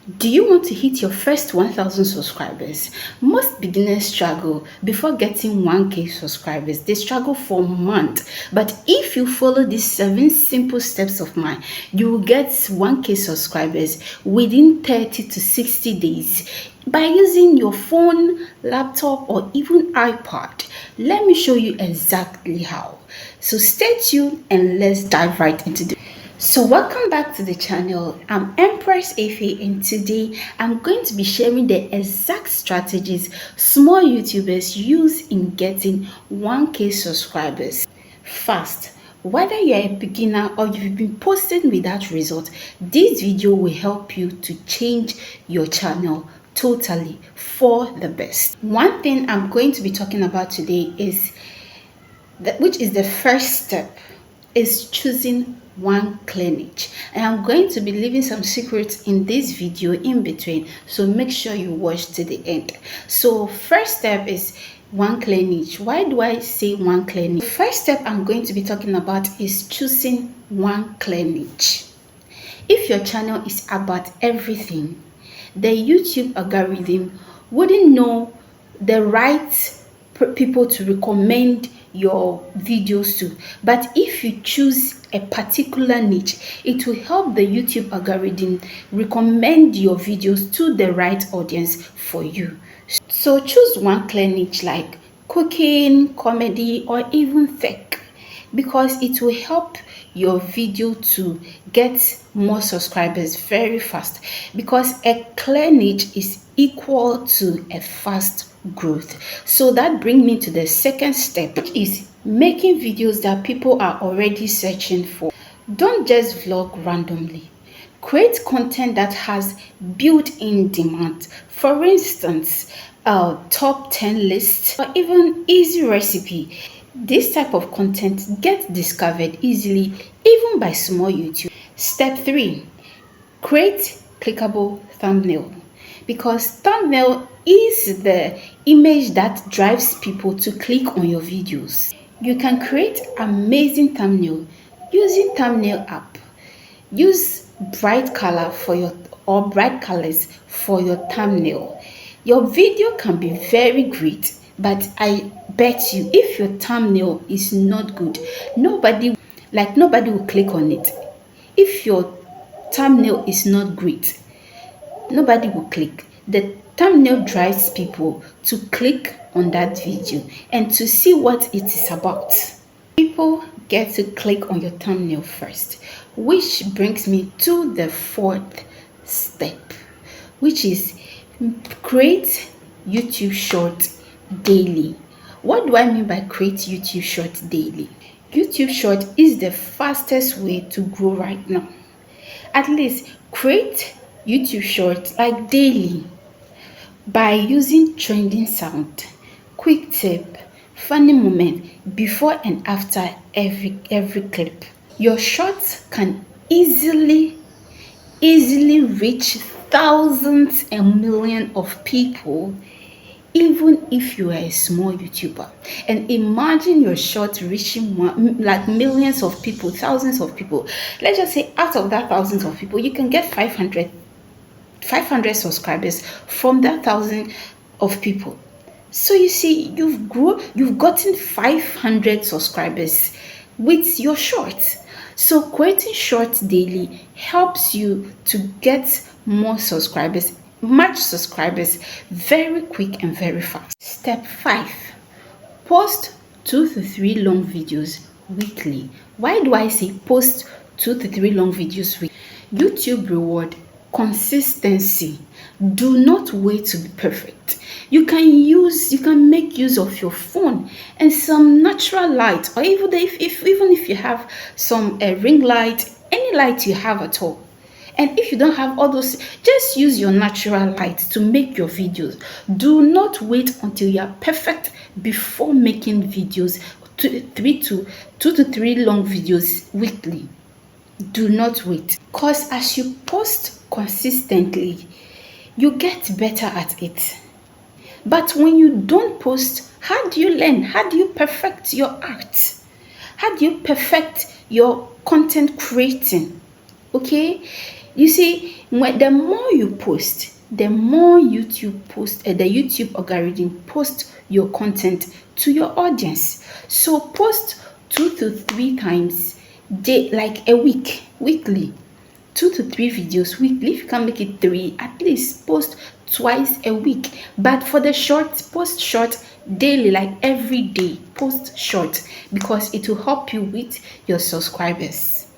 Do you want to hit your first 1000 subscribers? Most beginners struggle before getting 1k subscribers. They struggle for months. But if you follow these 7 simple steps of mine, you will get 1k subscribers within 30 to 60 days by using your phone, laptop, or even iPad. Let me show you exactly how. So stay tuned and let's dive right into the. So welcome back to the channel. I'm Empress Efe, and today I'm going to be sharing the exact strategies small YouTubers use in getting 1k subscribers fast. Whether you're a beginner or you've been posting without result, this video will help you to change your channel totally for the best. One thing I'm going to be talking about today is which is the first step, is choosing one clear niche. And I'm going to be leaving some secrets in this video in between, so make sure you watch to the end. So first step is one clear niche. Why do I say one clear niche? The first step I'm going to be talking about is choosing one clear niche. If your channel is about everything, the YouTube algorithm wouldn't know the right people to recommend your videos to. But if you choose a particular niche, it will help the YouTube algorithm recommend your videos to the right audience for you. So choose one clear niche like cooking, comedy, or even tech, because it will help your video to get more subscribers very fast, because a clear niche is equal to a fast growth. So that brings me to the second step, which is making videos that people are already searching for. Don't just vlog randomly. Create content that has built-in demand. For instance, a top 10 list or even easy recipe. This type of content gets discovered easily even by small YouTube. Step 3. Create clickable thumbnail, because thumbnail is the image that drives people to click on your videos. You can create amazing thumbnail using thumbnail app. Use bright colors for your thumbnail. Your video can be very great, but I bet you if your thumbnail is not good, nobody will click on it. If your thumbnail is not great, nobody will click. The thumbnail drives people to click on that video and to see what it is about. People get to click on your thumbnail first, which brings me to the fourth step, which is create YouTube Short daily. What do I mean by create YouTube Short daily? YouTube Short is the fastest way to grow right now. At least create YouTube Short like daily by using trending sound, quick tip, funny moment before and after every clip. Your shorts can easily reach thousands and millions of people, even if you are a small YouTuber. And imagine your short reaching like millions of people, thousands of people. Let's just say out of that thousands of people, you can get 500 subscribers from that thousand of people. So you see, you've gotten 500 subscribers with your shorts. So creating shorts daily helps you to get more subscribers, much subscribers, very quick and very fast. Step 5. Post 2 to 3 long videos weekly. Why do I say post 2 to 3 long videos weekly? YouTube reward consistency. Do not wait to be perfect. You can make use of your phone and some natural light, or even if you have some ring light, any light you have at all. And if you don't have all those, just use your natural light to make your videos. Do not wait until you are perfect before making videos. 2 to 3 long videos weekly. Do not wait, because as you post consistently, you get better at it. But when you don't post, how do you learn? How do you perfect your art? How do you perfect your content creating? Okay, You see, the more you post, the more the YouTube algorithm post your content to your audience. So post 2 to 3 times like a weekly. 2 to 3 videos weekly. If you can make it 3, at least post twice a week. But for the short, post short daily, like every day, post short, because it will help you with your subscribers.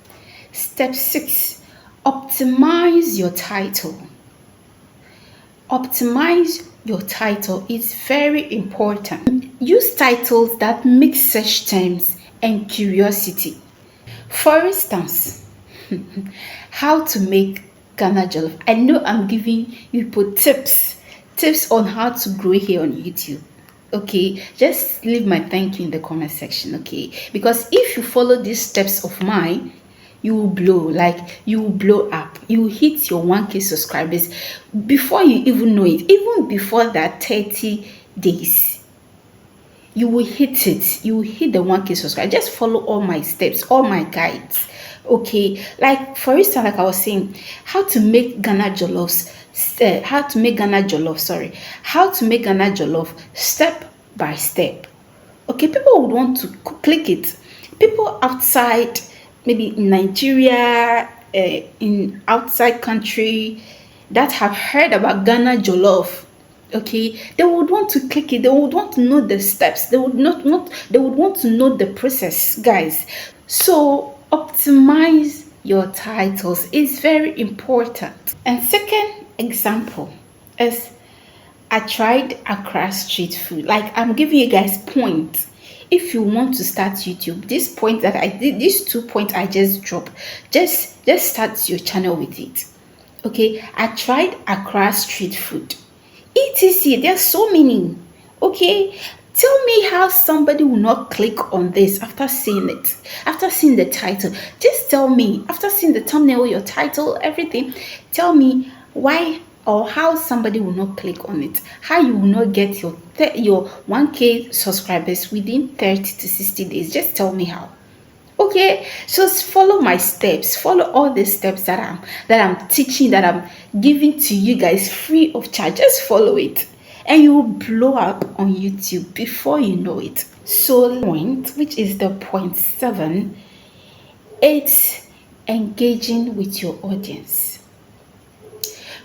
Step 6, optimize your title. Optimize your title is very important. Use titles that mix search terms and curiosity. For instance, how to make Ghana jollof. I know I'm giving you people tips on how to grow here on YouTube. Okay, just leave my thank you in the comment section. Okay, because if you follow these steps of mine, you will blow up. You will hit your 1K subscribers before you even know it. Even before that 30 days, you will hit it. You will hit the 1K subscriber. Just follow all my steps, all my guides. Okay, like for instance, like I was saying, how to make Ghana jollof step by step. Okay, people would want to click it. People outside, maybe in Nigeria, in outside country, that have heard about Ghana jollof, okay, they would want to click it. They would want to know the steps. They would want to know the process, guys. So optimize your titles is very important. And second example is, I tried Accra street food. Like, I'm giving you guys points. If you want to start YouTube, this point that I did, these 2 points I just dropped, just start your channel with it. Okay, I tried Accra street food. etc. There's so many. Okay, tell me how somebody will not click on this after seeing it, after seeing the title. Just tell me, after seeing the thumbnail, your title, everything, tell me why or how somebody will not click on it, how you will not get your 1K subscribers within 30 to 60 days. Just tell me how. Okay, so follow my steps, follow all the steps that I'm teaching, that I'm giving to you guys free of charge. Just follow it and you will blow up on YouTube before you know it. So point, which is the point 7, it's engaging with your audience.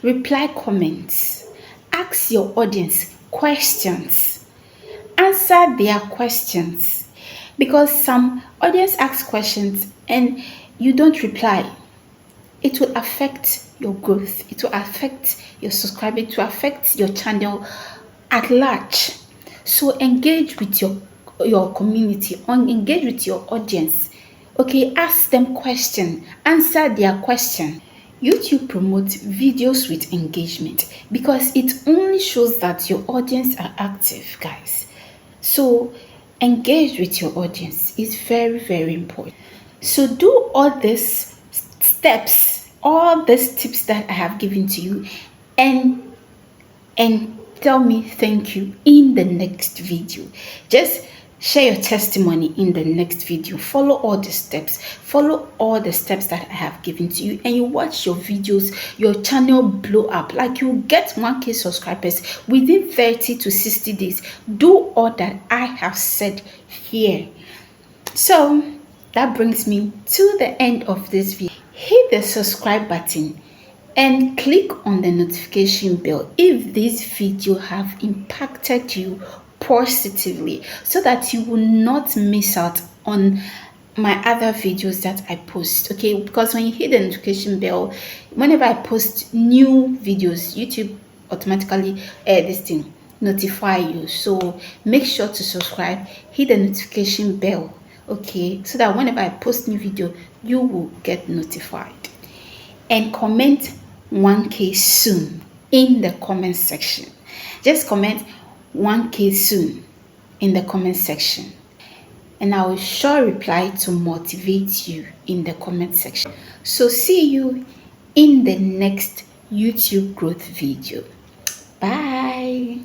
Reply comments, ask your audience questions, answer their questions, because some audience ask questions and you don't reply. It will affect your growth, it will affect your subscribing, it will affect your channel at large. So engage with your community, engage with your audience. Okay, ask them questions, answer their question. YouTube promotes videos with engagement because it only shows that your audience are active, guys. So engage with your audience is very, very important. So do all these steps, all these tips that I have given to you, and tell me thank you in the next video. Just share your testimony in the next video. Follow all the steps. Follow all the steps that I have given to you, and you watch your videos, your channel blow up. Like, you get 1K subscribers within 30 to 60 days. Do all that I have said here. So that brings me to the end of this video. Hit the subscribe button and click on the notification bell if this video have impacted you positively, so that you will not miss out on my other videos that I post. Okay, because when you hit the notification bell, whenever I post new videos, YouTube automatically notify you. So make sure to subscribe, hit the notification bell, okay, so that whenever I post new video, you will get notified. And comment 1K soon in the comment section. Just comment 1K soon in the comment section, and I will sure reply to motivate you in the comment section. So see you in the next YouTube growth video. Bye.